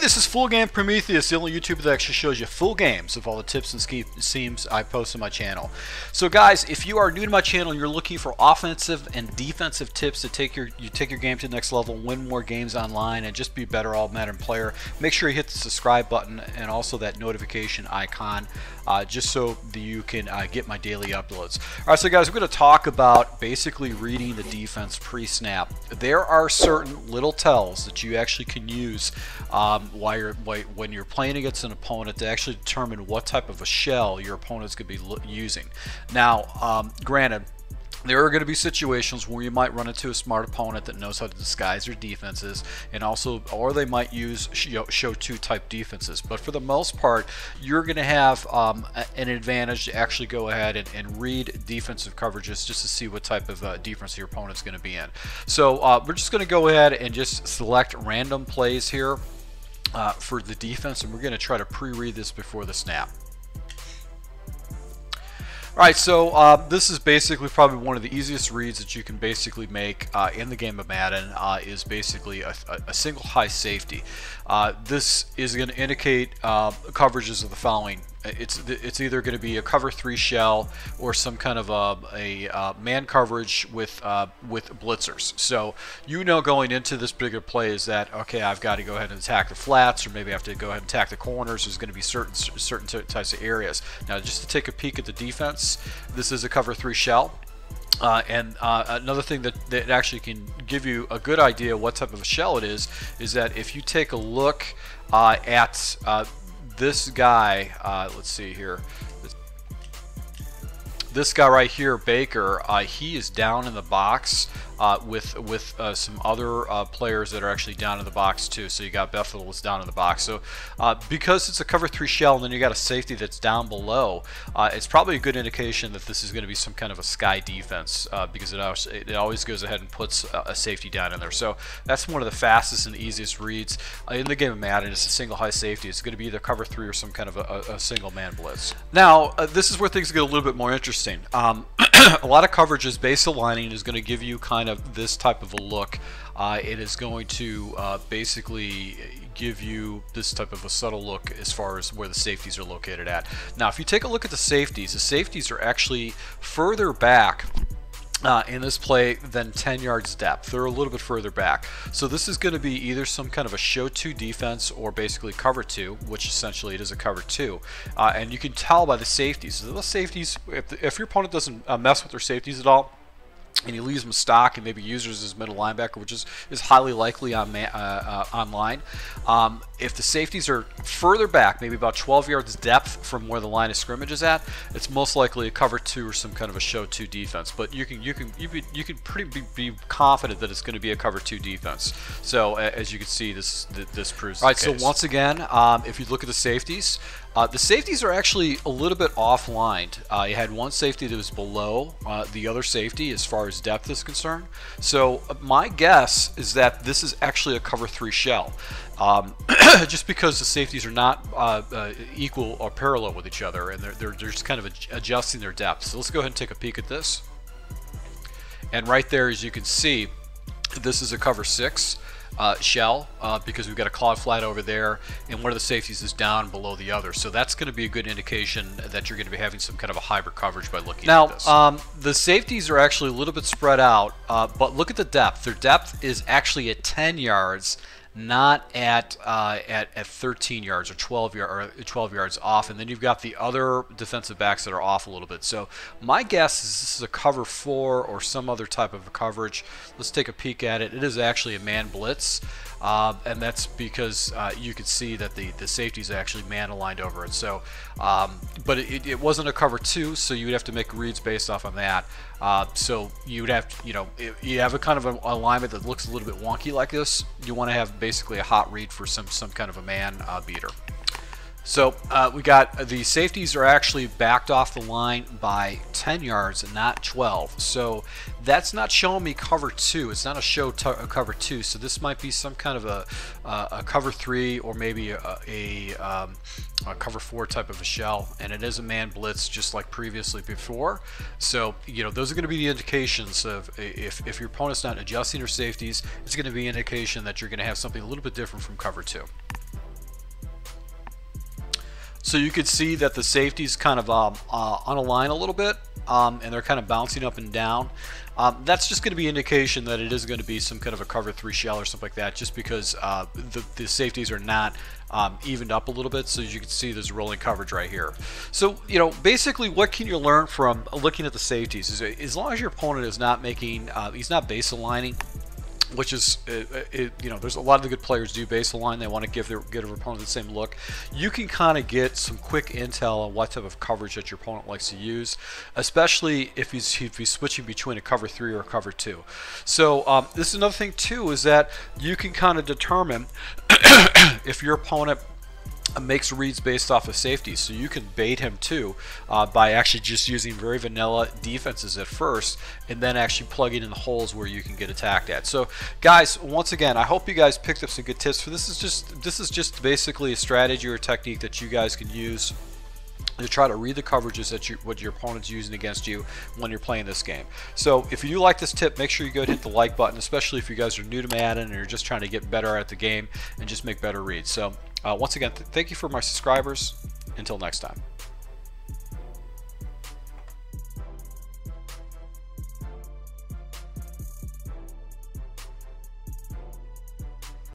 this is Full Game Prometheus, the only YouTuber that actually shows you full games of all the tips and schemes I post on my channel. So guys, if you are new to my channel and you're looking for offensive and defensive tips to take your game to the next level, win more games online, and just be a better all Madden player, make sure you hit the subscribe button and also that notification icon, just so that you can get my daily uploads. Alright, so guys, we're going to talk about basically reading the defense pre-snap. There are certain little tells that you actually can use when you're playing against an opponent to actually determine what type of a shell your opponent's going to be using. Now, granted, there are going to be situations where you might run into a smart opponent that knows how to disguise their defenses, and also, or they might use show two type defenses. But for the most part, you're going to have an advantage to actually go ahead and read defensive coverages just to see what type of defense your opponent's going to be in. So we're just going to go ahead and just select random plays here for the defense, and we're going to try to pre-read this before the snap. Alright, so this is basically probably one of the easiest reads that you can basically make in the game of Madden, is basically a single high safety. This is going to indicate coverages of the following. It's either going to be a cover 3 shell or some kind of a man coverage with blitzers. So you know going into this particular play is that, okay, I've got to go ahead and attack the flats, or maybe I have to go ahead and attack the corners. There's going to be certain types of areas. Now, just to take a peek at the defense, this is a cover 3 shell. Another thing that actually can give you a good idea what type of a shell it is that if you take a look at this guy, let's see here, this guy right here, Baker, he is down in the box with some other players that are actually down in the box too. So you got Bethel is down in the box. So because it's a cover 3 shell and then you got a safety that's down below, it's probably a good indication that this is going to be some kind of a sky defense, because it always goes ahead and puts a safety down in there. So that's one of the fastest and easiest reads in the game of Madden. It's a single high safety. It's going to be either cover 3 or some kind of a single man blitz. Now this is where things get a little bit more interesting. A lot of coverages, base aligning is going to give you kind of this type of a look. It is going to basically give you this type of a subtle look as far as where the safeties are located at. Now, if you take a look at the safeties are actually further back in this play than 10 yards depth. They're a little bit further back. So this is going to be either some kind of a show 2 defense or basically cover 2, which essentially it is a cover 2. And you can tell by the safeties. So the safeties, if your opponent doesn't mess with their safeties at all, and he leaves them stock and maybe uses his middle linebacker, which is highly likely on online. If the safeties are further back, maybe about 12 yards depth from where the line of scrimmage is at, it's most likely a cover 2 or some kind of a show 2 defense. But you can pretty be confident that it's going to be a cover 2 defense. So as you can see, this proves. All right. So once again, if you look at the safeties are actually a little bit offlined. You had one safety that was below the other safety as far as depth is concerned. So my guess is that this is actually a cover 3 shell. Just because the safeties are not equal or parallel with each other, and they're just kind of adjusting their depth. So let's go ahead and take a peek at this. And right there, as you can see, this is a cover 6 shell, because we've got a clawed flat over there, and one of the safeties is down below the other. So that's going to be a good indication that you're going to be having some kind of a hybrid coverage by looking at this. Now, the safeties are actually a little bit spread out, but look at the depth. Their depth is actually at 10 yards, not at 13 yards or 12 yards off, and then you've got the other defensive backs that are off a little bit. So my guess is this is a cover 4 or some other type of a coverage. Let's take a peek at it. It is actually a man blitz, and that's because you can see that the safety is actually man aligned over it. So, but it wasn't a cover 2, so you would have to make reads based off on that. So you would have to, if you have a kind of an alignment that looks a little bit wonky like this, you want to have basically a hot read for some kind of a man beater. So we got the safeties are actually backed off the line by 10 yards and not 12. So that's not showing me cover 2. It's not a show cover 2. So this might be some kind of a cover 3 or maybe a cover 4 type of a shell. And it is a man blitz just like previously before. So, those are going to be the indications of if your opponent's not adjusting their safeties, it's going to be an indication that you're going to have something a little bit different from cover 2. So you could see that the safeties kind of unalign a little bit, and they're kind of bouncing up and down. That's just going to be indication that it is going to be some kind of a cover 3 shell or something like that, just because the safeties are not evened up a little bit. So as you can see, there's rolling coverage right here. So, you know, basically what can you learn from looking at the safeties is, as long as your opponent is not making, he's not base aligning, which is, you know, there's a lot of the good players do base align. They want to give their opponent the same look. You can kind of get some quick intel on what type of coverage that your opponent likes to use, especially if he's switching between a cover 3 or a cover 2. So this is another thing too, is that you can kind of determine if your opponent makes reads based off of safety, so you can bait him too by actually just using very vanilla defenses at first, and then actually plugging in the holes where you can get attacked at. So guys, once again, I hope you guys picked up some good tips. For this is just basically a strategy or a technique that you guys can use to try to read the coverages that what your opponent's using against you when you're playing this game. So if you do like this tip, make sure you go and hit the like button, especially if you guys are new to Madden and you're just trying to get better at the game and just make better reads. So once again, thank you for my subscribers. Until next time.